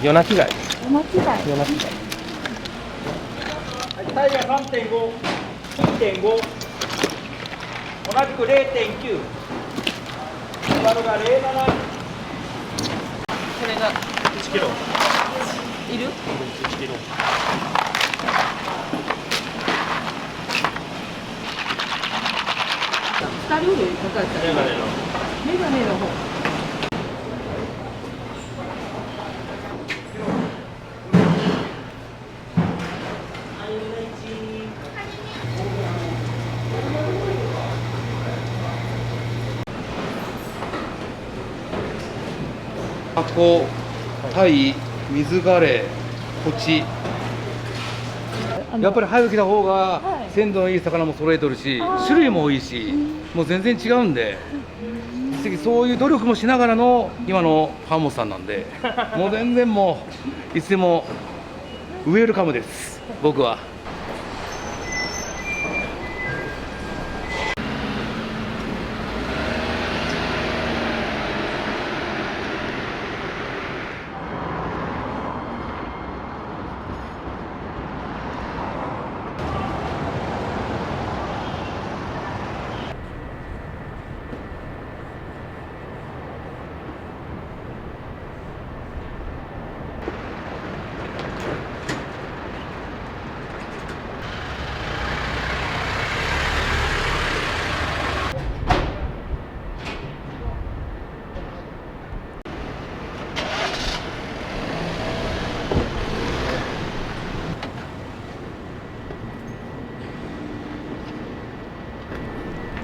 夜泣き貝。夜泣き貝。夜泣き貝。タイが3.5、2.5、同じく0.9、バルが0.7。これが1キロ。いる1キロ。2人より高いから。メガネの。メガネの方。タコ、タイ、水ガレ、コチ。やっぱり早く来た方が鮮度のいい魚も揃えとるし、種類も多いし、もう全然違うんで、そういう努力もしながらの今のハモさんなんで、もう全然もういつでもウェルカムです、僕は。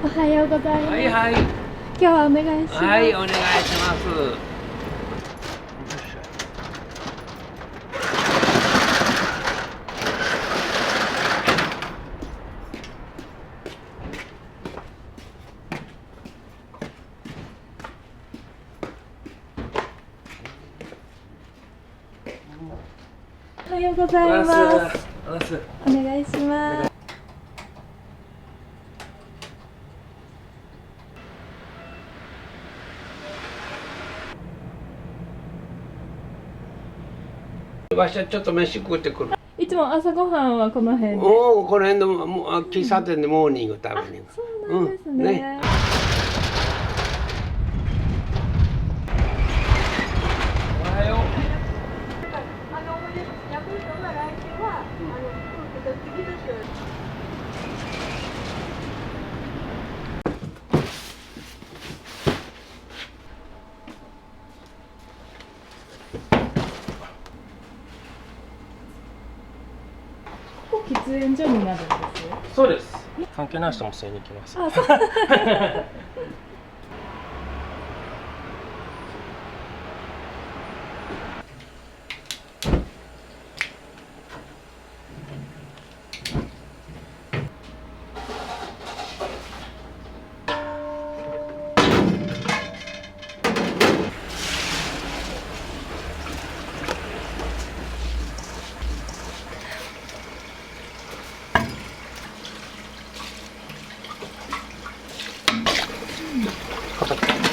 おはようございます。はいはい。今日はお願いします。はい、お願いします。おはようございます。お願いします。わしはちょっと飯食ってくる。いつも朝ごはんはこの辺で。おお、この辺の喫茶店でモーニング食べに。そうなんですね。喫煙所になるんです。そうです。関係ない人も吸いに行きます。あ、そう。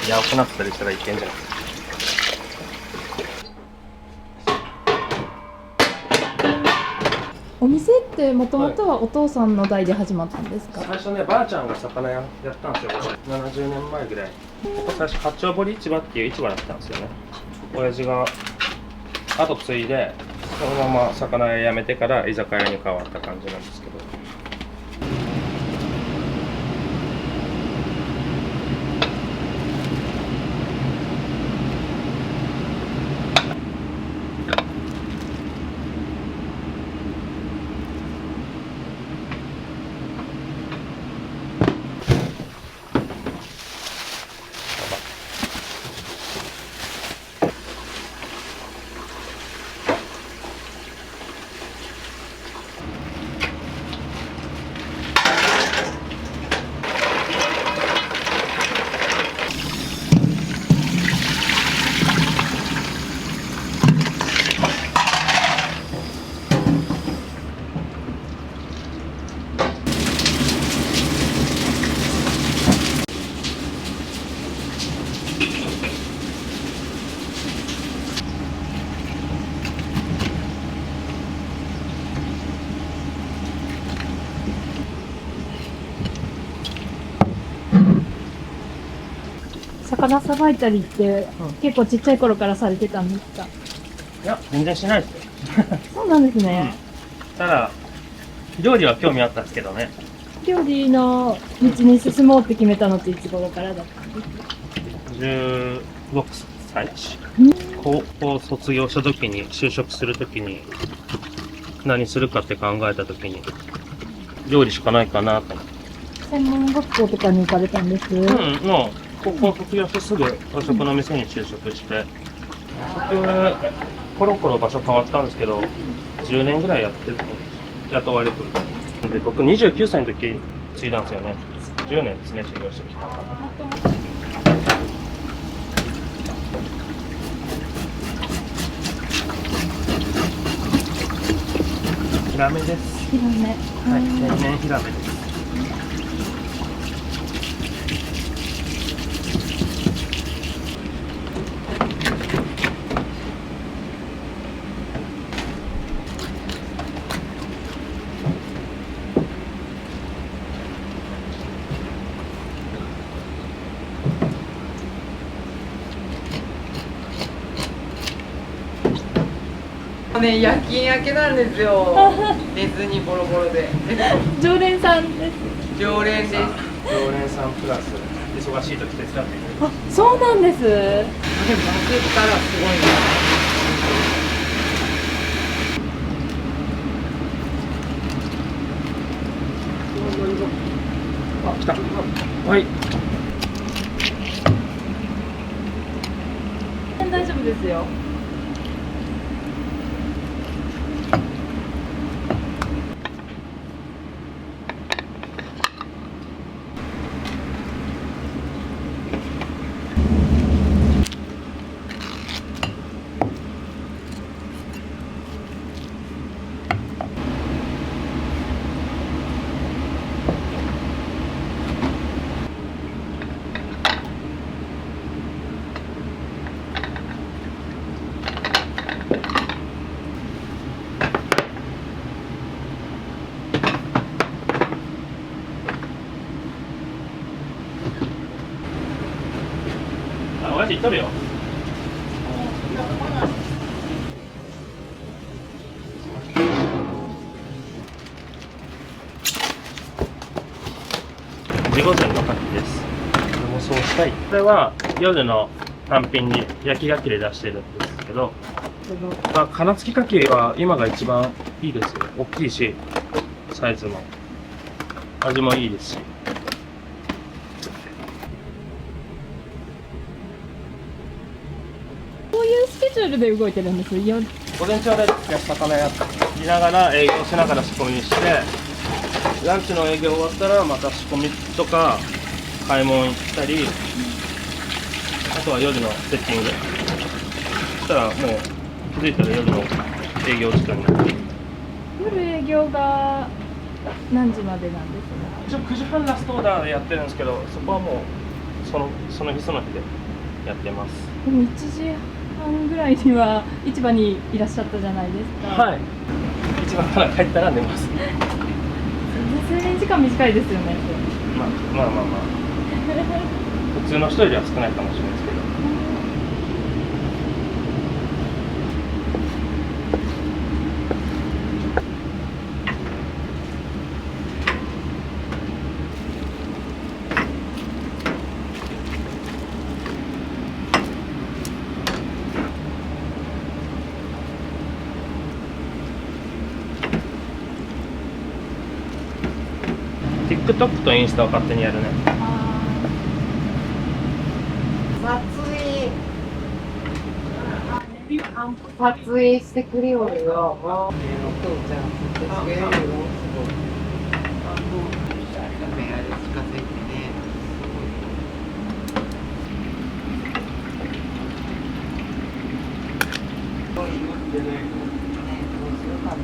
いや、青くなったりしたらいけんじゃない。お店ってもともとはお父さんの代で始まったんですか。最初ね、ばあちゃんが魚やったんですよ。70年前ぐらい。ここ最初八丁堀市場っていう市場だったんですよね。親父が後継いでそのまま魚屋やめてから居酒屋に変わった感じなんですけど。魚さばいたりって結構ちっちゃい頃からされてたんですか？いや、全然しないですよ。そうなんですね。ただ、料理は興味あったんですけどね。料理の道に進もうって決めたのっていつ頃からだったんですか16歳。高校卒業した時に、就職する時に、何するかって考えた時に、料理しかないかなと思って。専門学校とかに行かれたんです？もう、高校卒業してすぐ和食の店に就職して、僕、コロコロ場所変わったんですけど、10年ぐらいやってると思うんです。雇われてる。で、僕29歳の時継いだんですよね。10年ですね、修行してきた。ヒラメです。ヒラメ。はい、天然ヒラメです。ね、夜勤明けなんですよ。寝ずにボロボロで。常連さんです。常連です。常連さんプラス忙しい時手伝ってくれる。あ、そうなんです。でも負けたらすごいあ、来た。はい。大丈夫ですよ。あ、親父行っとるよ。地御前の牡蠣です。これもそうしたい。これは夜の単品に焼き牡蠣で出してるんですけど、殻付き牡蠣は今が一番いいですよ。大きいし、サイズも。味もいいですし。こういうスケジュールで動いてるんですよ。午前中は魚やりながら営業しながら仕込みして、ランチの営業終わったらまた仕込みとか買い物行ったり、あとは夜のセッティング。そしたらもう気づいたら夜の営業時間になって。夜営業が何時までなんですか？一応9時半ラストオーダーでやってるんですけど、そこはもうその日その日でやってます。でも1時半ぐらいには市場にいらっしゃったじゃないですか。はい。市場から帰ったら寝ます。睡眠時間短いですよね。まあ。普通の人よりは少ないかもしれないですけど。TikTok とインスタを勝手にやるね。撮影してくれよるよ。お父ちゃん、撮ってくれるよ。カメラで近づいてね。すごい。どうしようかね。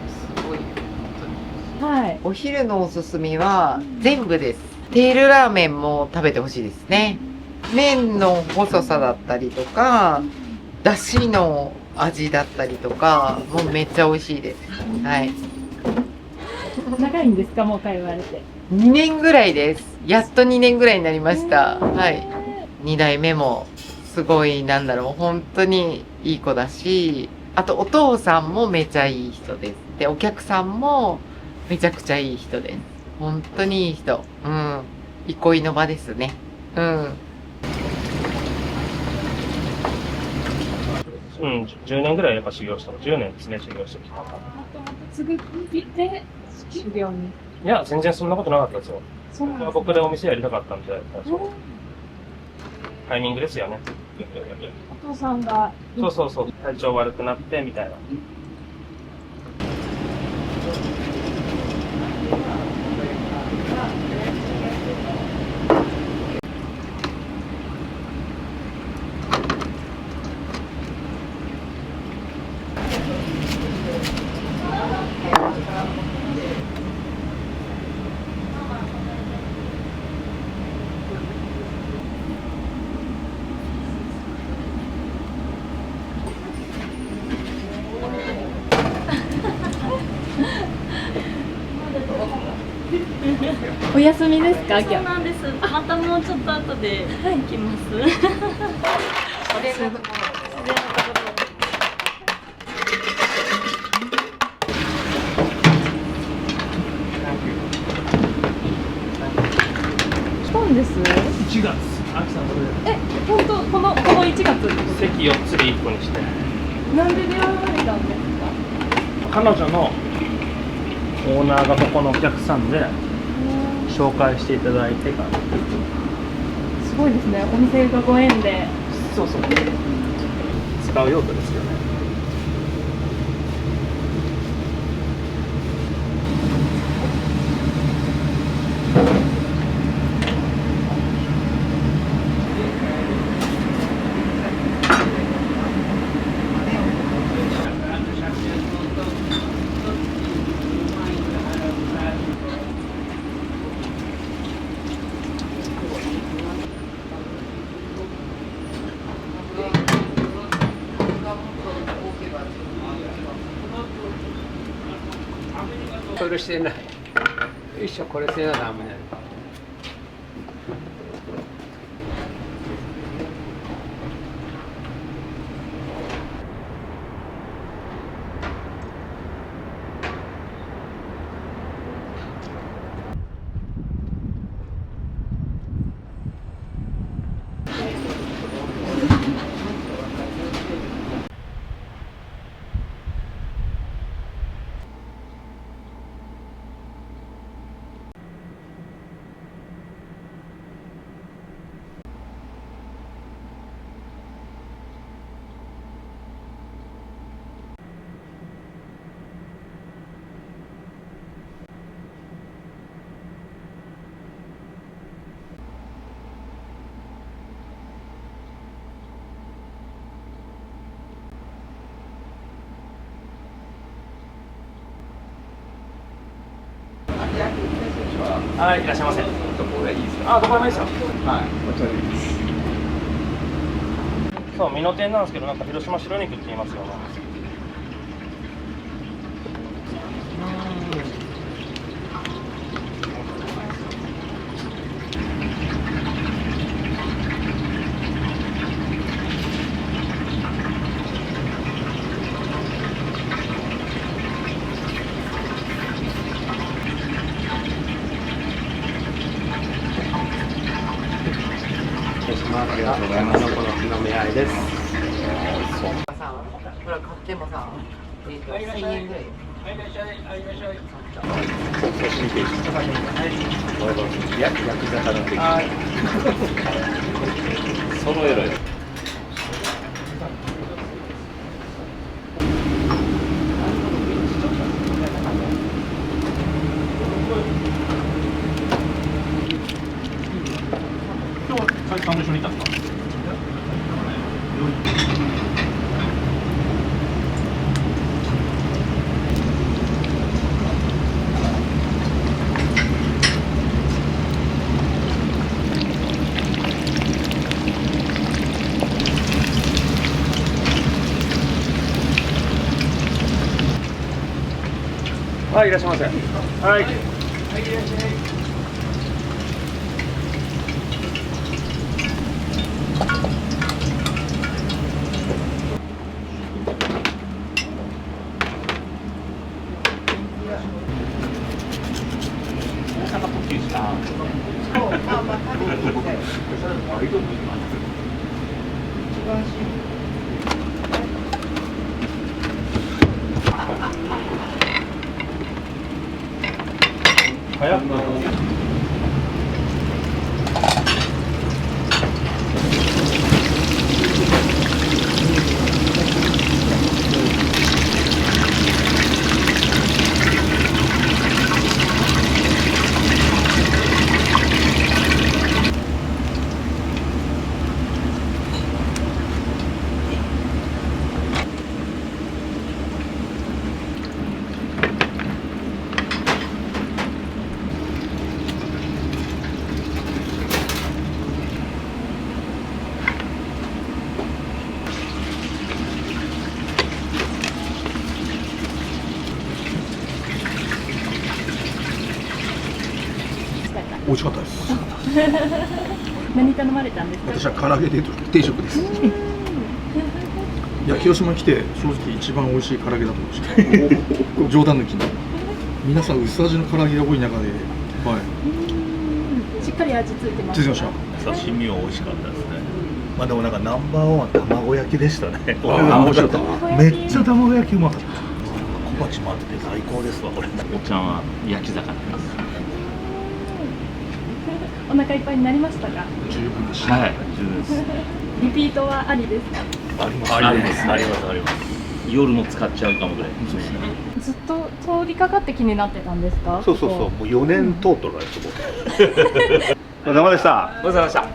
すごい。はい。お昼のおすすめは全部です。テールラーメンも食べてほしいですね。麺の細さだったりとか、だしの味だったりとか、もうめっちゃ美味しいです。はい。長いんですか、もう通われて。2年ぐらいです。やっと2年ぐらいになりました。はい。2代目もすごい、なんだろう、本当にいい子だし、あとお父さんもめちゃいい人です。で、お客さんもめちゃくちゃいい人です。本当にいい人。うん。憩いの場ですね。うん。うん、10年ぐらいやっぱ修行したの。10年ですね、修行してきた。もともと継ぐて修行に。いや、全然そんなことなかったですよ。そうなんですね。僕でお店やりたかったんで、タイミングですよね。お父さんが。そうそうそう、体調悪くなってみたいな。お休みですか、今日。そうなんです。またもうちょっと後で来ます。来たんです。1月。秋さん、それ本当この1月ってこと。席4つで1個にして。なんで出会われたんですか。彼女のオーナーがここのお客さんで紹介していただいてから。すごいですね。お店がご縁で。そうそう。使う用途ですよね。それしてない。よいしょ、これせなダメだよ。はい、いらっしゃいませ。どこがいいですか。あ、どこでもいいですよ。はい、こちらでいいです。そう、美濃店なんですけど、なんか広島白肉って言いますよね。ありがとうございます。この日の目合いです。さほら買ってもさ、1000円ぐらい。焼き魚の敵。そのエロい。さんと一緒にいたんですか。はい、いらっしゃいませ。はい。早く。美味しかったです。何頼まれたんですか？私は唐揚げ定食です。いや、広島に来て正直一番美味しい唐揚げだと思いました。冗談抜きに。皆さん薄味の唐揚げが多い中で、はい。しっかり味ついてます。ついてました。刺身は美味しかったですね。まあでもなんかナンバーワンは卵焼きでしたね。美味しかった。めっちゃ卵焼きうまかった。小鉢もあって最高ですわこれ。おっちゃんは焼き魚です。お腹いっぱいになりましたか？十分でした。はい、十分です。リピートはありですか？あります。あります。あります。あります。夜も使っちゃうかもぐらい。そうですね。ずっと通りかかって気になってたんですか？そうそうそう。もう4年通っとるわよ。お疲れ様でした。お疲れ様でした。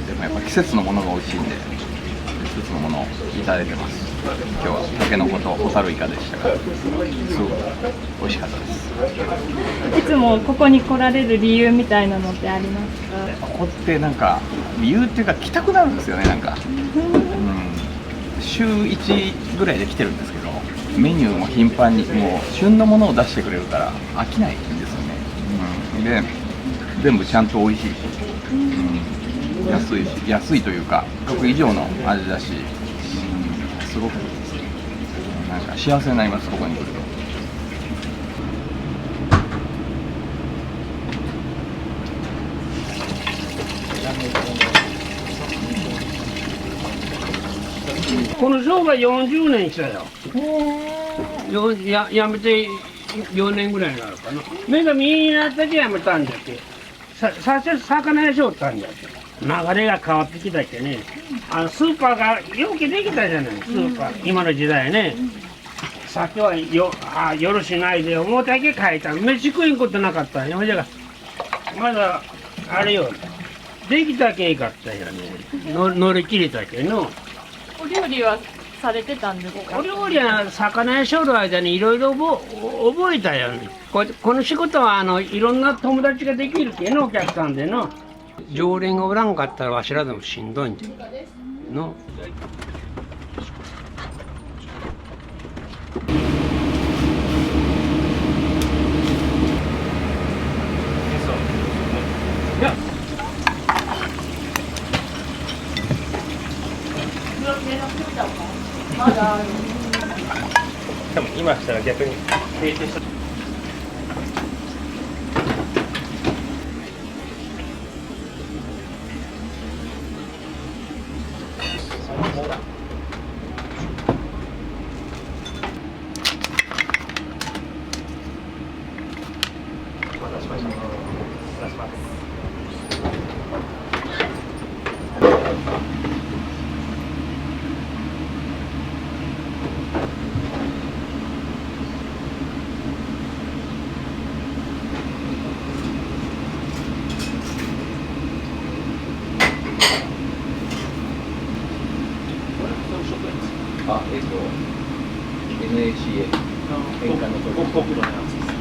でもやっぱ季節のものが美味しいんで、季節のものをいただいてます。今日はタケノコとホタルイカでしたが、すごく美味しかったです。いつもここに来られる理由みたいなのってありますか？ここってなんか理由っていうか来たくなるんですよね、なんか。週1ぐらいで来てるんですけど、メニューも頻繁にもう旬のものを出してくれるから飽きないんですよね。で、全部ちゃんと美味しいし。安いというか僕以上の味だし、すごくなんか幸せになります、ここに来ると。この商売40年したよ。やめて4年ぐらいになるかな。目が見えになったけやめたんだって。最初魚屋しよったんだって。流れが変わってきたっけね。スーパーがよくできたじゃない、スーパー。今の時代ね。酒はよろしないで思うだけ書いた。飯食いんことなかったんよ。じゃまだ、あれよ。できたけいかったよね。乗り切れたけの。お料理はされてたんですか？お料理は魚屋しょる間にいろいろ覚えたよね。この仕事はいろんな友達ができるけの、お客さんでの。常連がおらんかったらわしらでもしんどいんじゃの。多分今したら逆に閉店した。い絵変換の時5キロのやつです。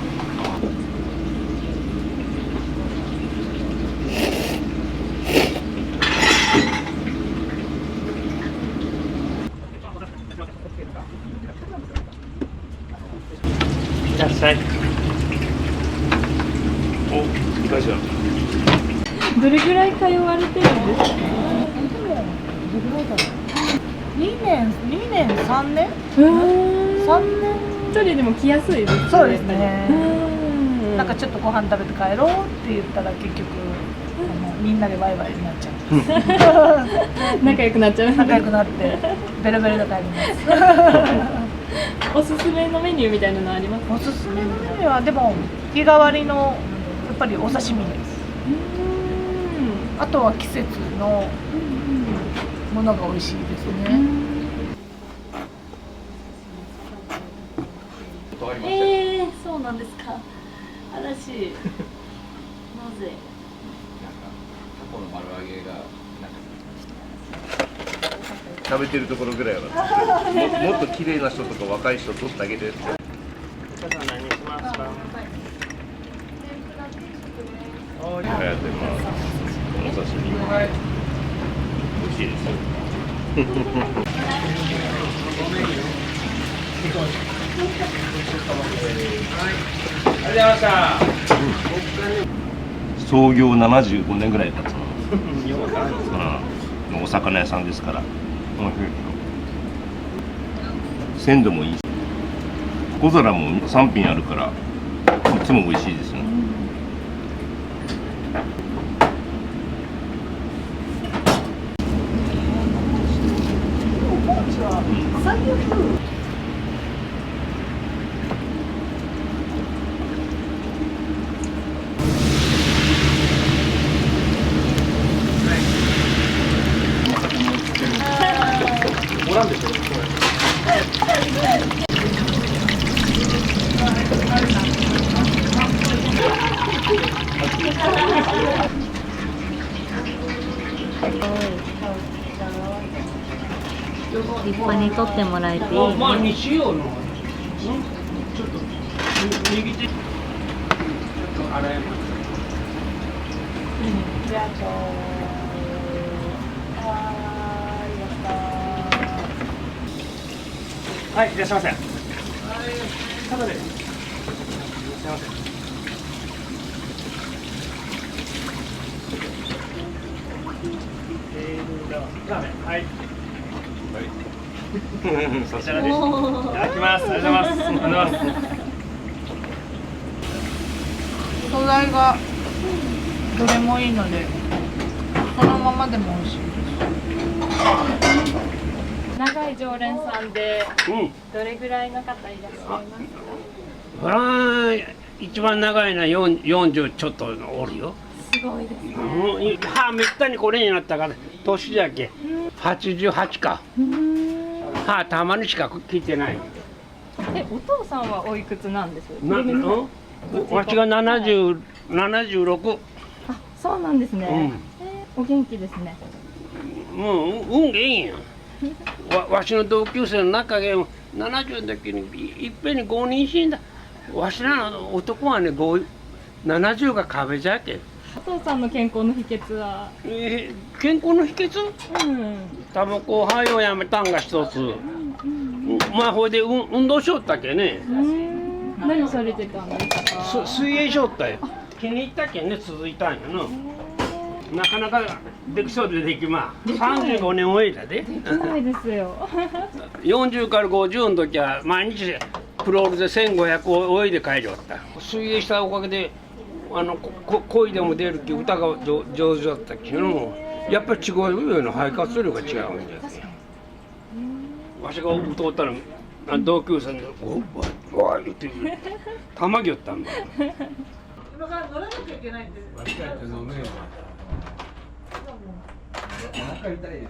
いらっしゃい。お、大丈夫。どれぐらい通われてるんですか？ 2年3年3年。一人でも来やすいですね。そうですね。なんかちょっとご飯食べて帰ろうって言ったら結局みんなでワイワイになっちゃう。仲良くなっちゃう。仲良くなってベロベロで帰ります。おすすめのメニューみたいなのあります？おすすめのメニューはでも日替わりのやっぱりお刺身です。あとは季節のものが美味しいですね。そうなんですか。嵐。なぜ。タコの丸揚げが食べてるところぐらいはもっと綺麗な人とか若い人撮ってあげてって。お母さん何しますか？流行ってます。お刺身。美味しいですよ。創業75年ぐらい経つの。お魚屋さんですから。鮮度もいいし、小皿も3品あるからいつも美味しいですね。立派に取ってもらえていいね。まあにしようの。ちょっと右手。ちょっと洗えます。じゃあはい、いらっしゃいませ。ただで。いらっしゃいませ。ラーメン、はい。そちらです。いただきます。ありがとうございます。ありがとうございます。素材がどれもいいのでこのままでも美味しいです。長い常連さんで、どれぐらいの方いらっしゃいますか？一番長いのは40ちょっとおるよ。すごいですね。めったにこれになったから年だけ88か。たまにしか聞いてない。お父さんはおいくつなんです？わしが76。あ、そうなんですね。お元気ですね。運がいいんや。わしの同級生の中でも70の時にいっぺんに5人死んだ。わしらの男はね70が壁じゃけ。お父さんの健康の秘訣は？健康の秘訣？タバコを早うやめたんが一つ。まあほいで運動しよったけね。何されてたんですか？水泳しよったよ。気に入ったけんね続いたんやの。なかなかできそうでできまあ。35年終えたで。できないですよ。40から50の時は毎日クロールで1500を泳いで帰りおった。水泳したおかげで恋でも出るって歌が上手だったけどやっぱり違うよの肺活量が違うんじゃわしが歌ったら同級生で「おわ」言ってたまぎよったんだ。今から乗らなきゃいけないんで。間違えて飲めよ。お腹痛いです。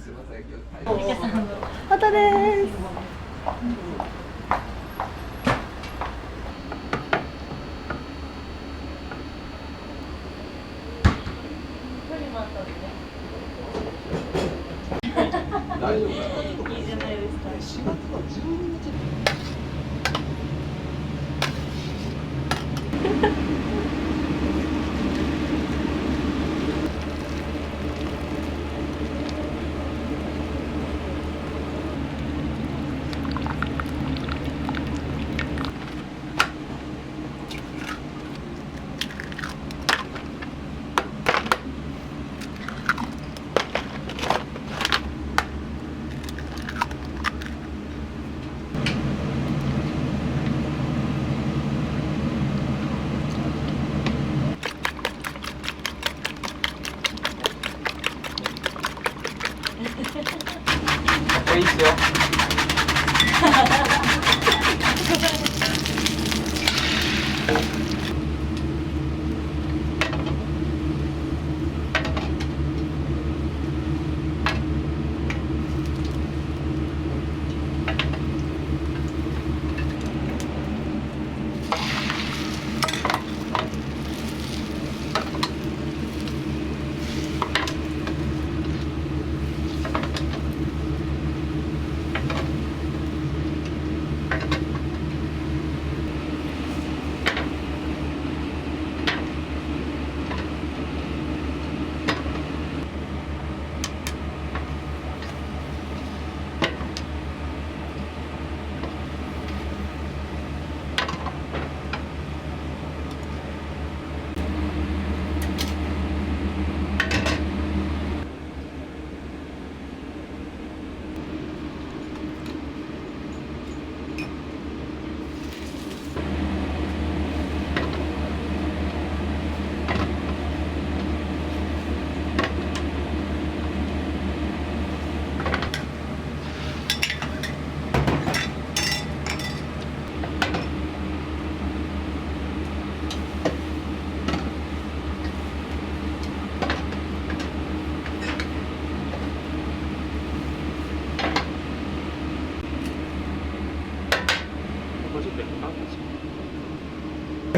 すみません、今日。またです。大丈夫かな。いいじゃないですか。いいっすよ。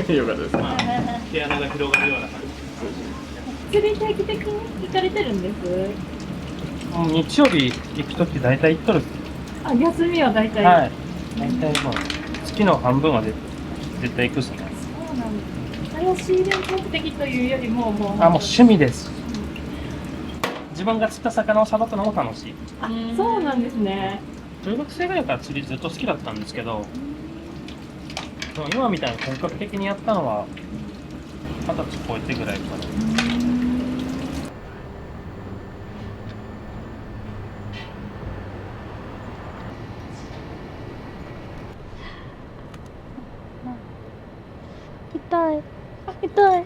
よかったです。毛穴が広がるような感じ。釣り定期的に行かれてるんです。日曜日行くとき大体行っとる。あ、休みは大体。はい。大体もう月の半分は絶対行くっすね。そうなんです。あれは仕入れ目的というよりももう。もう趣味です。自分が釣った魚をさばくのも楽しい。あ、そうなんですね。中学生ぐらいから釣りずっと好きだったんですけど、今みたいに本格的にやったのは20歳超えてぐらいかな。痛い。痛い。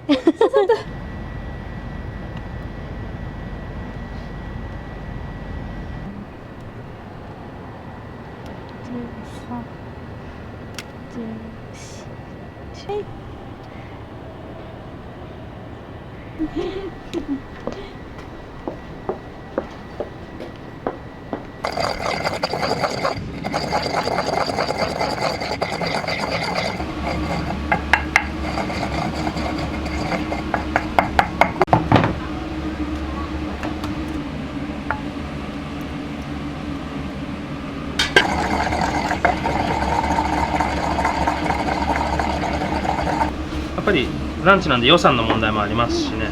やっぱりランチなんで予算の問題もありますしね。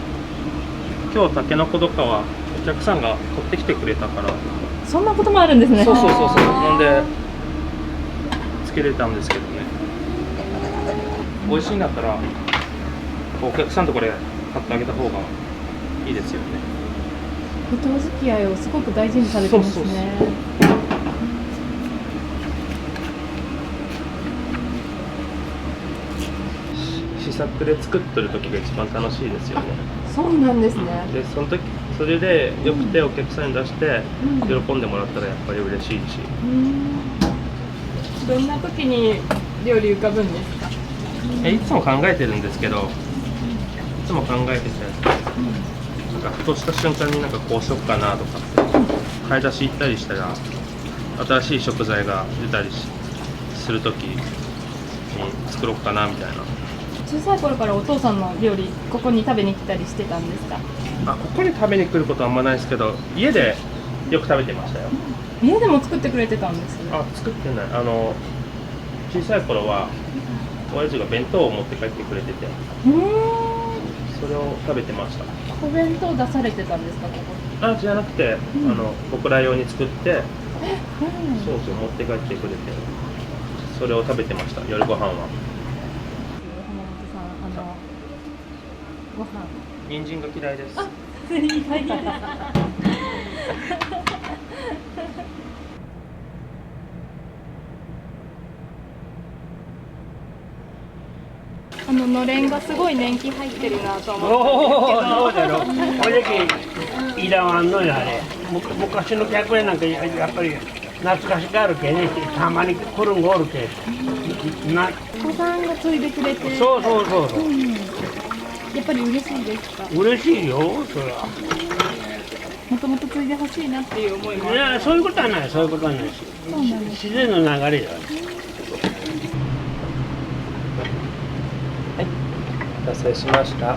今日タケノコとかはお客さんが取ってきてくれたから。そんなこともあるんですね。そう。なんでつけれたんですけどね。美味しいんだったらお客さんとこれ買ってあげた方がいいですよね。人付き合いをすごく大事にされてますね。試作で作ってる時が一番楽しいですよね。そうなんですね。でそれでよくてお客さんに出して喜んでもらったらやっぱり嬉しいし。どんな時に料理浮かぶんですか？いつも考えてるんですけど、いつも考えてて、なんかふとした瞬間になんかこうしよっかなとかって買い出し行ったりしたら新しい食材が出たりする時に作ろうかなみたいな。小さい頃からお父さんの料理ここに食べに来たりしてたんですか？ここに食べに来ることはあんまないですけど、家でよく食べてましたよ。家でも作ってくれてたんです。あ、作ってない。小さい頃は親父が弁当を持って帰ってくれてて、それを食べてました。お弁当出されてたんですか、ここ。あ、じゃなくて、僕ら用に作って、そうそう持って帰ってくれて、それを食べてました。夜ご飯は。浜本さん、ご飯。人参が嫌いです。のれんがすごい年季入ってるなと思って。そうだろ。これだけいらわんのよあれ。昔の客人なんかやっぱり懐かしがあるけね。たまに来るんがおるけ。お子さんが継いでくれて。そう。やっぱり嬉しいですか。嬉しいよそれは。もともと継いでほしいなっていう思いも。いやそういうことはない。そういうことはないし。自然の流れよ。お待たせしました。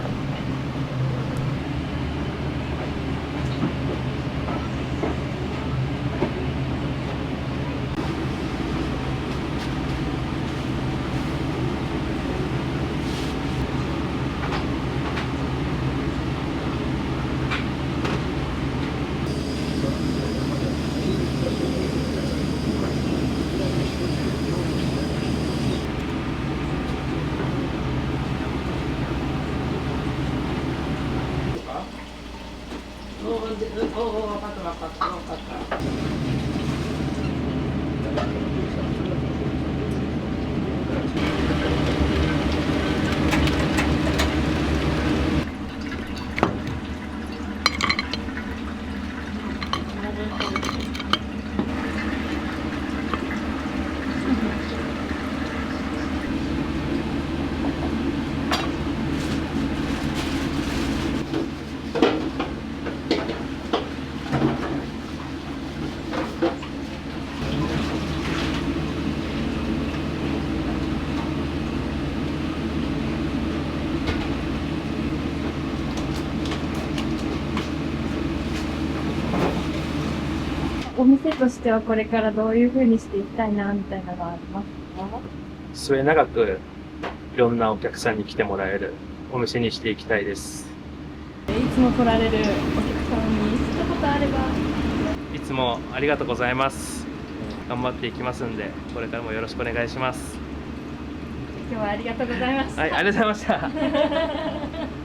お店としてはこれからどういう風にしていきたいなみたいなのがありますか？末永くいろんなお客さんに来てもらえるお店にしていきたいです。いつも来られるお客さんに一言あれば。いつもありがとうございます。頑張っていきますんで、これからもよろしくお願いします。今日はありがとうございました。はい、ありがとうございました。